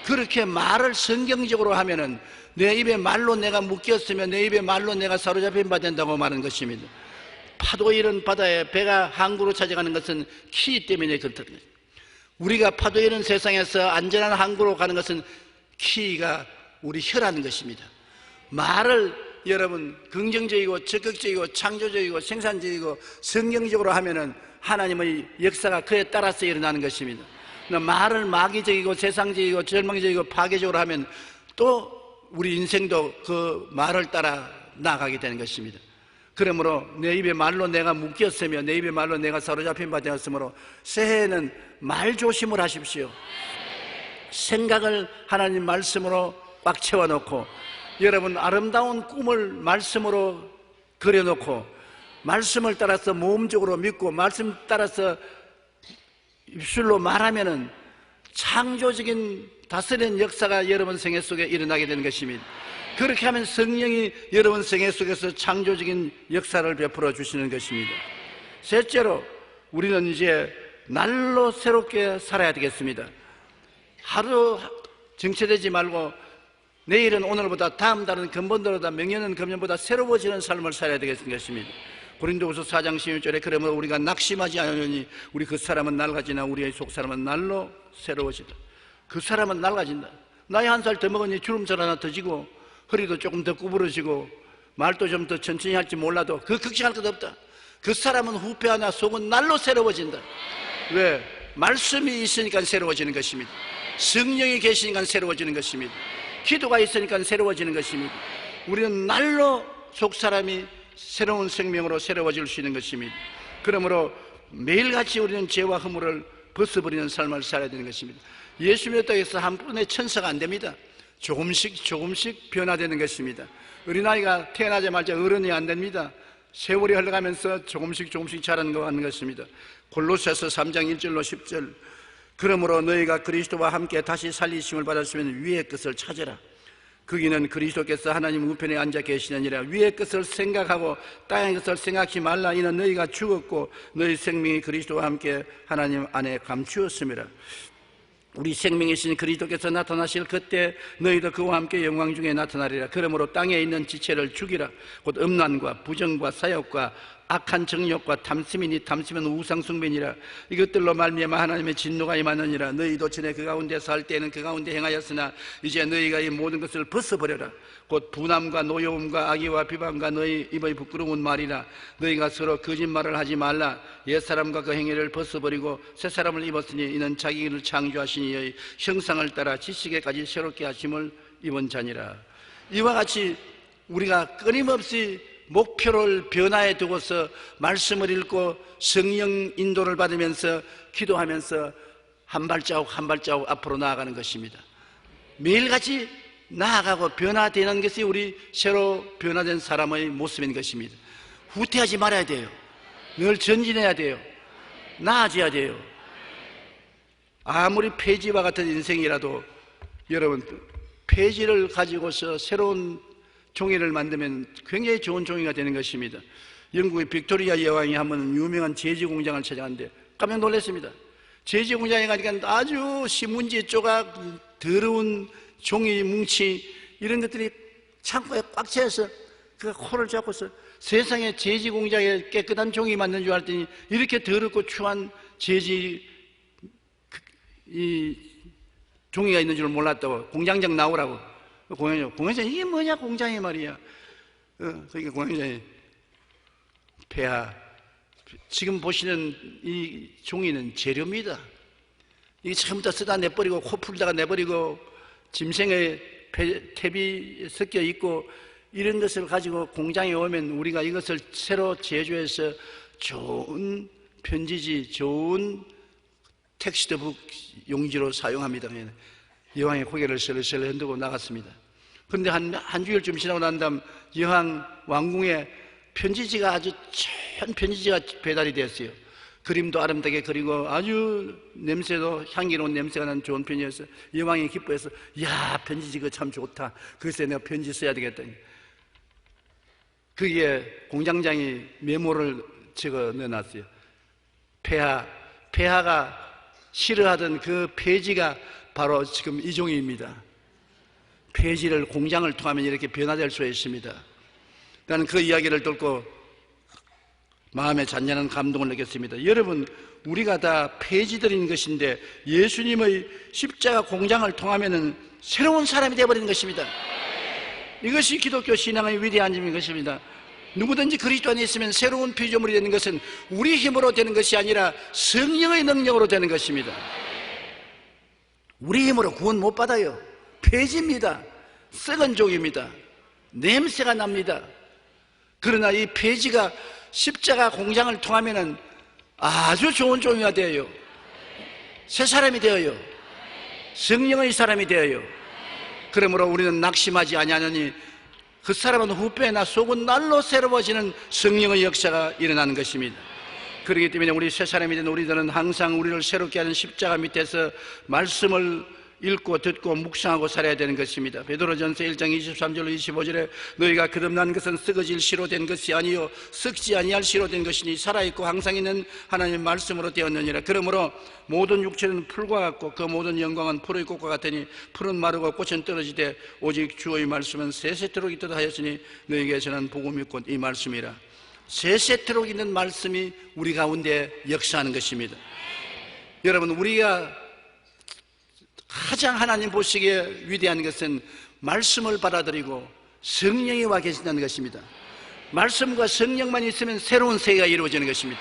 그렇게 말을 성경적으로 하면은 내 입에 말로 내가 묶였으면 내 입에 말로 내가 사로잡힌 바 된다고 말하는 것입니다. 파도 이런 바다에 배가 항구로 찾아가는 것은 키 때문에 그렇다. 우리가 파도 이런 세상에서 안전한 항구로 가는 것은 키가 우리 혀라는 것입니다. 말을 여러분 긍정적이고 적극적이고 창조적이고 생산적이고 성경적으로 하면은 하나님의 역사가 그에 따라서 일어나는 것입니다. 말을 마귀적이고 세상적이고 절망적이고 파괴적으로 하면 또 우리 인생도 그 말을 따라 나가게 되는 것입니다. 그러므로 내 입에 말로 내가 묶였으며 내 입에 말로 내가 사로잡힌 바 되었으므로 새해에는 말 조심을 하십시오. 생각을 하나님 말씀으로 꽉 채워놓고, 여러분 아름다운 꿈을 말씀으로 그려놓고, 말씀을 따라서 모험적으로 믿고 말씀 따라서 입술로 말하면은 창조적인 다스리는 역사가 여러분 생애 속에 일어나게 되는 것입니다. 그렇게 하면 성령이 여러분 생애 속에서 창조적인 역사를 베풀어 주시는 것입니다. 셋째로, 우리는 이제 날로 새롭게 살아야 되겠습니다. 하루 정체되지 말고 내일은 오늘보다, 다음 달은 근본보다, 명년은 금년보다 새로워지는 삶을 살아야 되겠는 것입니다. 고린도후서 4장 16절에 그러므로 우리가 낙심하지 않으니 우리 그 사람은 낡아지나 우리의 속 사람은 날로 새로워지다. 그 사람은 낡아진다. 나이 한 살 더 먹으니 주름살 하나 더 지고 허리도 조금 더 구부러지고 말도 좀 더 천천히 할지 몰라도 그 걱정할 것 없다. 그 사람은 후패 하나 속은 날로 새로워진다. 왜? 말씀이 있으니까 새로워지는 것입니다. 성령이 계시니까 새로워지는 것입니다. 기도가 있으니까 새로워지는 것입니다. 우리는 날로 속 사람이 새로운 생명으로 새로워질 수 있는 것입니다. 그러므로 매일같이 우리는 죄와 허물을 벗어버리는 삶을 살아야 되는 것입니다. 예수 믿었다고 해서 한 번에 천사가 안 됩니다. 조금씩 변화되는 것입니다. 어린아이가 태어나자마자 어른이 안 됩니다. 세월이 흘러가면서 조금씩 자라는 것 같는 것입니다. 골로새서 3장 1절로 10절, 그러므로 너희가 그리스도와 함께 다시 살리심을 받았으면 위의 것을 찾으라. 거기는 그리스도께서 하나님 우편에 앉아 계시느니라. 위의 것을 생각하고 땅의 것을 생각하지 말라. 이는 너희가 죽었고 너희 생명이 그리스도와 함께 하나님 안에 감추었음이라. 우리 생명이신 그리스도께서 나타나실 그때 너희도 그와 함께 영광 중에 나타나리라. 그러므로 땅에 있는 지체를 죽이라. 곧 음란과 부정과 사욕과 악한 정욕과 탐심이니 탐심은 우상숭배니라. 이것들로 말미암아 하나님의 진노가 임하느니라. 너희도 전에 그 가운데서 할 때에는 그 가운데 행하였으나 이제 너희가 이 모든 것을 벗어버려라. 곧 분함과 노여움과 악의와 비방과 너희 입의 부끄러운 말이라. 너희가 서로 거짓말을 하지 말라. 옛사람과 그 행위를 벗어버리고 새사람을 입었으니 이는 자기를 창조하신 이의 형상을 따라 지식에까지 새롭게 하심을 입은 자니라. 이와 같이 우리가 끊임없이 목표를 변화해 두고서 말씀을 읽고 성령 인도를 받으면서 기도하면서 한 발자국 한 발자국 앞으로 나아가는 것입니다. 매일같이 나아가고 변화되는 것이 우리 새로 변화된 사람의 모습인 것입니다. 후퇴하지 말아야 돼요. 늘 전진해야 돼요. 나아져야 돼요. 아무리 폐지와 같은 인생이라도 여러분, 폐지를 가지고서 새로운 종이를 만들면 굉장히 좋은 종이가 되는 것입니다. 영국의 빅토리아 여왕이 한번 유명한 제지 공장을 찾아갔는데 깜짝 놀랐습니다. 제지 공장에 가니까 아주 신문지 조각, 더러운 종이 뭉치 이런 것들이 창고에 꽉 차여서 그 코를 잡고서 세상에 제지 공장에 깨끗한 종이 만든 줄 알았더니 이렇게 더럽고 추한 제지 이 종이가 있는 줄 몰랐다고. 공장장 나오라고. 공장장 이게 뭐냐 공장이 말이야. 그러니까 공장장이 폐하, 지금 보시는 이 종이는 재료입니다. 이게 처음부터 쓰다 내버리고 코 풀다가 내버리고 짐승의 탭이 섞여 있고 이런 것을 가지고 공장에 오면 우리가 이것을 새로 제조해서 좋은 편지지, 좋은 텍스트북 용지로 사용합니다. 여왕의 고개를 슬슬 흔들고 나갔습니다. 그런데 한 주일쯤 지나고 난 다음 여왕 왕궁에 편지지가 아주 천 편지지가 배달이 됐어요. 그림도 아름답게 그리고 아주 냄새도 향기로운 냄새가 나는 좋은 편지였어요. 여왕이 기뻐해서 야 편지지 그거 참 좋다. 그래서 내가 편지 써야 되겠다. 그게 공장장이 메모를 적어 넣어놨어요. 폐하가 싫어하던 그 폐지가 바로 지금 이 종이입니다. 폐지를 공장을 통하면 이렇게 변화될 수 있습니다. 나는 그 이야기를 듣고 마음에 잔잔한 감동을 느꼈습니다. 여러분, 우리가 다 폐지들인 것인데 예수님의 십자가 공장을 통하면 새로운 사람이 되어버리는 것입니다. 이것이 기독교 신앙의 위대한 점인 것입니다. 누구든지 그리스도 안에 있으면 새로운 피조물이 되는 것은 우리 힘으로 되는 것이 아니라 성령의 능력으로 되는 것입니다. 우리 힘으로 구원 못 받아요. 폐지입니다. 썩은 종입니다. 냄새가 납니다. 그러나 이 폐지가 십자가 공장을 통하면 아주 좋은 종이가 되어요. 새 사람이 되어요. 성령의 사람이 되어요. 그러므로 우리는 낙심하지 아니하느니 그 사람은 후패나 속은 날로 새로워지는 성령의 역사가 일어나는 것입니다. 그렇기 때문에 우리 새 사람이 된 우리들은 항상 우리를 새롭게 하는 십자가 밑에서 말씀을 읽고 듣고 묵상하고 살아야 되는 것입니다. 베드로전서 1장 23절로 25절에 너희가 거듭난 것은 썩어질 씨로 된 것이 아니요 썩지 아니할 씨로 된 것이니 살아있고 항상 있는 하나님의 말씀으로 되었느니라. 그러므로 모든 육체는 풀과 같고 그 모든 영광은 풀의 꽃과 같으니 풀은 마르고 꽃은 떨어지되 오직 주의 말씀은 세세토록 있도다 하였으니 너희에게 전한 복음이 곧 이 말씀이라. 세세토록 있는 말씀이 우리 가운데 역사하는 것입니다. 여러분, 우리가 가장 하나님 보시기에 위대한 것은 말씀을 받아들이고 성령이 와 계신다는 것입니다. 말씀과 성령만 있으면 새로운 세계가 이루어지는 것입니다.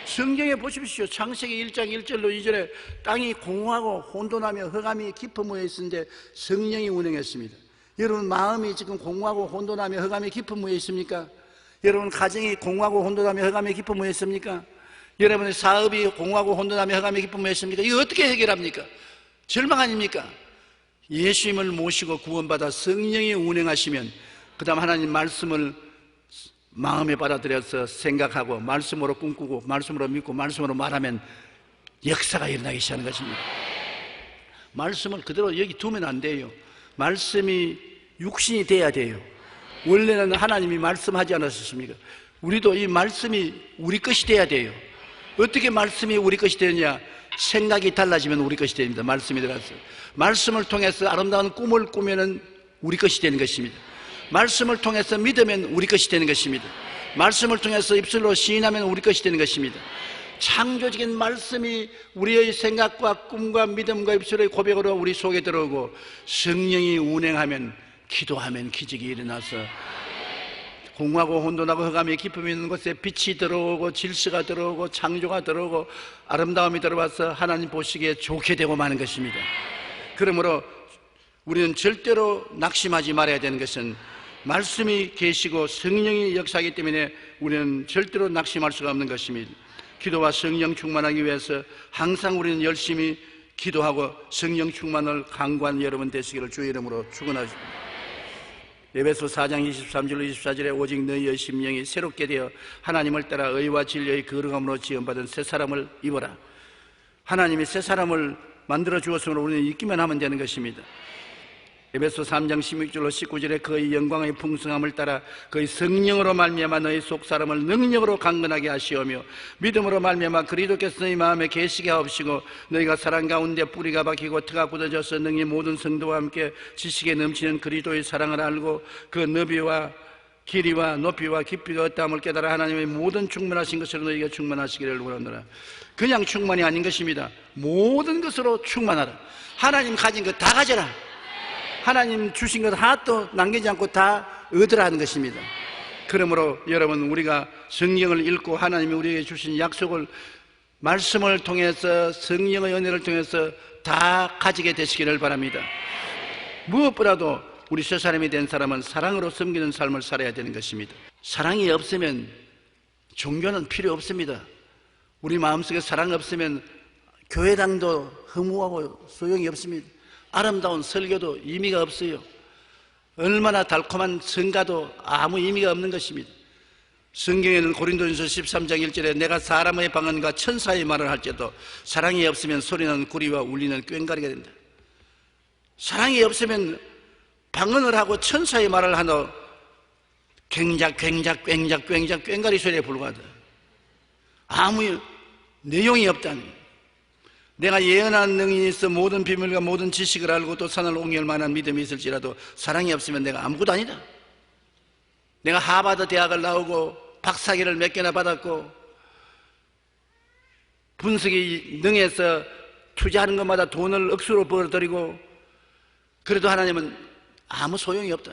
성경에 보십시오. 창세기 1장 1절로 2절에 땅이 공허하고 혼돈하며 흑암이 깊음에 있었는데 성령이 운행했습니다. 여러분, 마음이 지금 공허하고 혼돈하며 흑암이 깊음에 있습니까? 여러분, 가정이 공허하고 혼돈하며 흑암이 깊음에 있습니까? 여러분의 사업이 공허하고 혼돈하며 흑암이 깊음에 있습니까? 이거 어떻게 해결합니까? 절망 아닙니까? 예수님을 모시고 구원받아 성령이 운행하시면 그 다음 하나님 말씀을 마음에 받아들여서 생각하고 말씀으로 꿈꾸고 말씀으로 믿고 말씀으로 말하면 역사가 일어나기 시작하는 것입니다. 말씀을 그대로 여기 두면 안 돼요. 말씀이 육신이 돼야 돼요. 원래는 하나님이 말씀하지 않았습니까? 우리도 이 말씀이 우리 것이 돼야 돼요. 어떻게 말씀이 우리 것이 되느냐? 생각이 달라지면 우리 것이 됩니다. 말씀이 들어가서 말씀을 통해서 아름다운 꿈을 꾸면 우리 것이 되는 것입니다. 말씀을 통해서 믿으면 우리 것이 되는 것입니다. 말씀을 통해서 입술로 시인하면 우리 것이 되는 것입니다. 창조적인 말씀이 우리의 생각과 꿈과 믿음과 입술의 고백으로 우리 속에 들어오고 성령이 운행하면 기도하면 기적이 일어나서 공허하고 혼돈하고 흑암이 깊음이 있는 곳에 빛이 들어오고 질서가 들어오고 창조가 들어오고 아름다움이 들어와서 하나님 보시기에 좋게 되고 마는 것입니다. 그러므로 우리는 절대로 낙심하지 말아야 되는 것은 말씀이 계시고 성령이 역사하기 때문에 우리는 절대로 낙심할 수가 없는 것입니다. 기도와 성령 충만하기 위해서 항상 우리는 열심히 기도하고 성령 충만을 강구한 여러분 되시기를 주의 이름으로 축원하십니다. 에베소 4장 23절 24절에 오직 너희의 심령이 새롭게 되어 하나님을 따라 의와 진리의 거룩함으로 지음받은 새 사람을 입어라. 하나님이 새 사람을 만들어 주었으므로 우리는 입기만 하면 되는 것입니다. 에베소 3장 16절로 19절에 그의 영광의 풍성함을 따라 그의 성령으로 말미암아 너희 속사람을 능력으로 강건하게 하시오며 믿음으로 말미암아 그리스도께서 너희 마음에 계시게 하옵시고 너희가 사랑 가운데 뿌리가 박히고 터가 굳어져서 능히 모든 성도와 함께 지식에 넘치는 그리스도의 사랑을 알고 그 너비와 길이와 높이와 깊이가 어떠함을 깨달아 하나님의 모든 충만하신 것으로 너희가 충만하시기를 원하노라. 그냥 충만이 아닌 것입니다. 모든 것으로 충만하라. 하나님 가진 것 다 가져라. 하나님 주신 것 하나도 남기지 않고 다 얻으라 하는 것입니다. 그러므로 여러분, 우리가 성경을 읽고 하나님이 우리에게 주신 약속을 말씀을 통해서 성령의 은혜를 통해서 다 가지게 되시기를 바랍니다. 무엇보다도 우리 새 사람이 된 사람은 사랑으로 섬기는 삶을 살아야 되는 것입니다. 사랑이 없으면 종교는 필요 없습니다. 우리 마음속에 사랑이 없으면 교회당도 허무하고 소용이 없습니다. 아름다운 설교도 의미가 없어요. 얼마나 달콤한 성가도 아무 의미가 없는 것입니다. 성경에는 고린도전서 13장 1절에 내가 사람의 방언과 천사의 말을 할지라도 사랑이 없으면 소리는 구리와 울리는 꽹과리가 된다. 사랑이 없으면 방언을 하고 천사의 말을 하도 괭작 꽹과리 소리에 불과하다. 아무 내용이 없다니. 내가 예언한 능력이 있어 모든 비밀과 모든 지식을 알고 또 산을 옮길 만한 믿음이 있을지라도 사랑이 없으면 내가 아무것도 아니다. 내가 하버드 대학을 나오고 박사학위를 몇 개나 받았고 분석이 능해서 투자하는 것마다 돈을 억수로 벌어들이고 그래도 하나님은 아무 소용이 없다.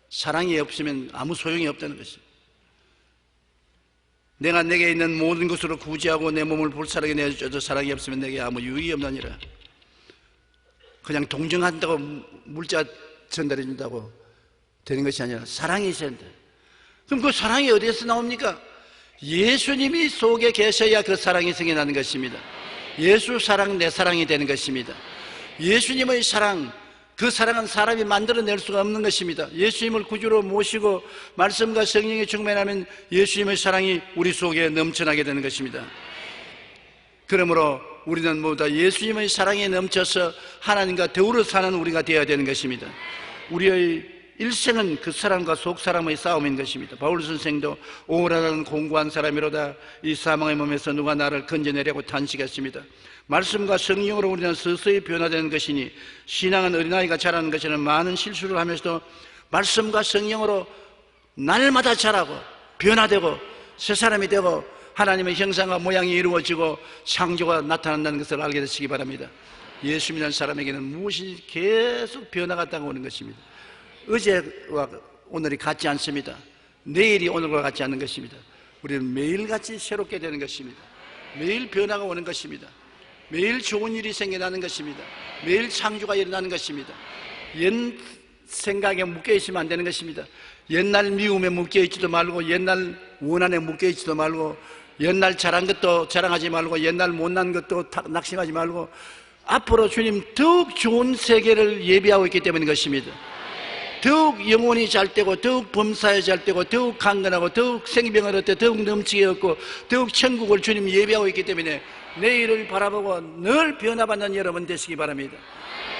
사랑이 없으면 아무 소용이 없다는 것입니다. 내가 내게 있는 모든 것으로 구제하고 내 몸을 불사르게 내어줘도 사랑이 없으면 내게 아무 유익이 없느니라. 그냥 동정한다고 물자 전달해 준다고 되는 것이 아니라 사랑이 있어야 된다. 그럼 그 사랑이 어디에서 나옵니까? 예수님이 속에 계셔야 그 사랑이 생겨나는 것입니다. 예수 사랑, 내 사랑이 되는 것입니다. 예수님의 사랑, 그 사랑은 사람이 만들어낼 수가 없는 것입니다. 예수님을 구주로 모시고 말씀과 성령에 충만하면 예수님의 사랑이 우리 속에 넘쳐나게 되는 것입니다. 그러므로 우리는 모두 다 예수님의 사랑에 넘쳐서 하나님과 더불어 사는 우리가 되어야 되는 것입니다. 우리의 일생은 그 사람과 속사람의 싸움인 것입니다. 바울 선생도 오라는 공고한 사람이로다 이 사망의 몸에서 누가 나를 건져내려고 탄식했습니다. 말씀과 성령으로 우리는 서서히 변화되는 것이니 신앙은 어린아이가 자라는 것에는 많은 실수를 하면서도 말씀과 성령으로 날마다 자라고 변화되고 새 사람이 되고 하나님의 형상과 모양이 이루어지고 창조가 나타난다는 것을 알게 되시기 바랍니다. 예수 믿는 사람에게는 무엇이 계속 변화가 다가오는 것입니다. 어제와 오늘이 같지 않습니다. 내일이 오늘과 같지 않는 것입니다. 우리는 매일같이 새롭게 되는 것입니다. 매일 변화가 오는 것입니다. 매일 좋은 일이 생겨나는 것입니다. 매일 창조가 일어나는 것입니다. 옛 생각에 묶여있으면 안 되는 것입니다. 옛날 미움에 묶여있지도 말고 옛날 원한에 묶여있지도 말고 옛날 잘한 것도 자랑하지 말고 옛날 못난 것도 낙심하지 말고 앞으로 주님 더욱 좋은 세계를 예비하고 있기 때문인 것입니다. 더욱 영혼이 잘 되고 더욱 범사에 잘 되고 더욱 강건하고 더욱 생명을 얻되 더욱 넘치게 얻고 더욱 천국을 주님 예비하고 있기 때문에 내일을 바라보고 늘 변화받는 여러분 되시기 바랍니다.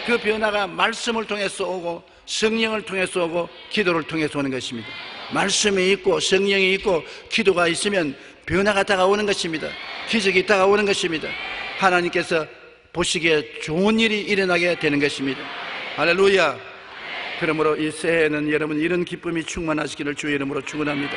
그 변화가 말씀을 통해서 오고 성령을 통해서 오고 기도를 통해서 오는 것입니다. 말씀이 있고 성령이 있고 기도가 있으면 변화가 다가오는 것입니다. 기적이 다가오는 것입니다. 하나님께서 보시기에 좋은 일이 일어나게 되는 것입니다. 할렐루야. 그러므로 이 새해에는 여러분 이런 기쁨이 충만하시기를 주의 이름으로 축원합니다.